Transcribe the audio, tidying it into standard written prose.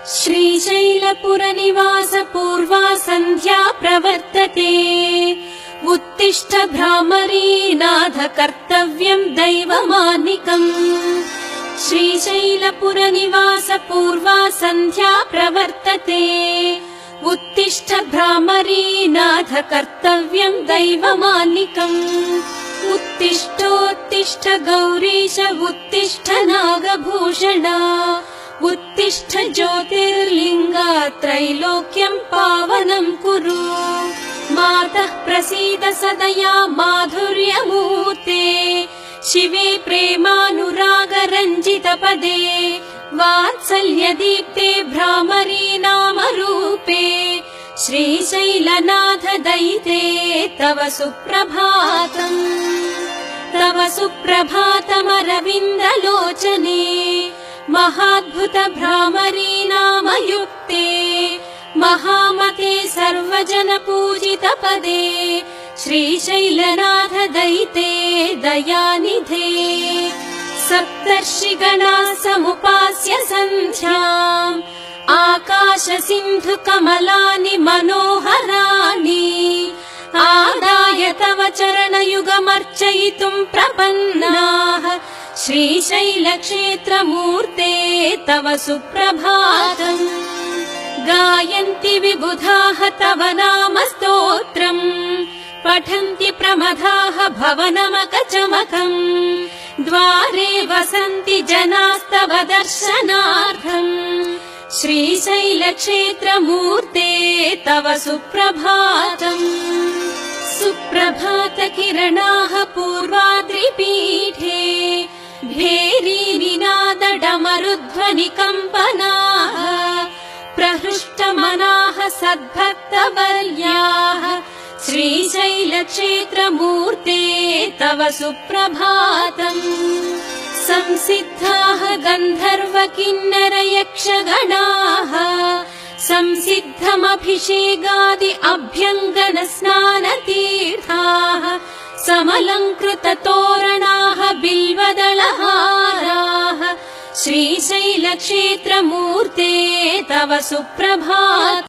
श्रीशैलपुरनिवास पूर्वा सन्ध्या प्रवर्तते। उत्तिष्ठ भ्रामरीनाथ कर्तव्यं दैवमानिकम्। श्रीशैलपुरनिवास पूर्वा सन्ध्या प्रवर्तते। उत्तिष्ठ भ्रामरीनाथ कर्तव्यं दैवमानिकम्। उत्तिष्ठोत्तिष्ठ गौरीश उत्तिष्ठ नागभूषणा। उत्तिष्ठ ज्योतिर्लिङ्गा त्रैलोक्यं पावनं कुरु। मातः प्रसीद सदया माधुर्यमूर्ते। शिवे प्रेमानुरागरञ्जितपदे। वात्सल्यदीप्ते भ्रामरी नामरूपे। श्रीशैलनाथ दयिते तव सुप्रभातम्। तव सुप्रभातमरविन्दलोचने। महाद्भुत भ्रामरी नामयुक्ते। महामते सर्वजन पूजित पदे। श्रीशैलनाथ दयिते दयानिधे। सप्तर्षिगणाः समुपास्य सन्ध्याम्। आकाश सिन्धु कमलानि मनोहराणि। आदाय तव चरणयुगमर्चयितुं प्रपन्नाः। श्रीशैलक्षेत्रमूर्ते तव सुप्रभातम्। गायन्ति विबुधाः तव नाम स्तोत्रम्। पठन्ति प्रमदाः भवनमकचमकम्। द्वारे वसन्ति जनास्तव दर्शनार्थम्। श्रीशैलक्षेत्रमूर्ते तव सुप्रभातम्। सुप्रभातकिरणाः पूर्वाद्रिपीठे। भेरीनिनादडमरुध्वनिकम्पनाः। प्रहृष्टमनाः सद्भक्तवर्याः। श्रीशैलक्षेत्रमूर्ते तव सुप्रभातम्। संसिद्धाः गन्धर्व किन्नर यक्षगणाः। संसिद्धमभिषेकादि अभ्यङ्गन स्नानतीर्थाः। समलङ्कृत तोरणाः बिल्वदलहाराः। श्रीशैलक्षेत्रमूर्ते तव सुप्रभातम्।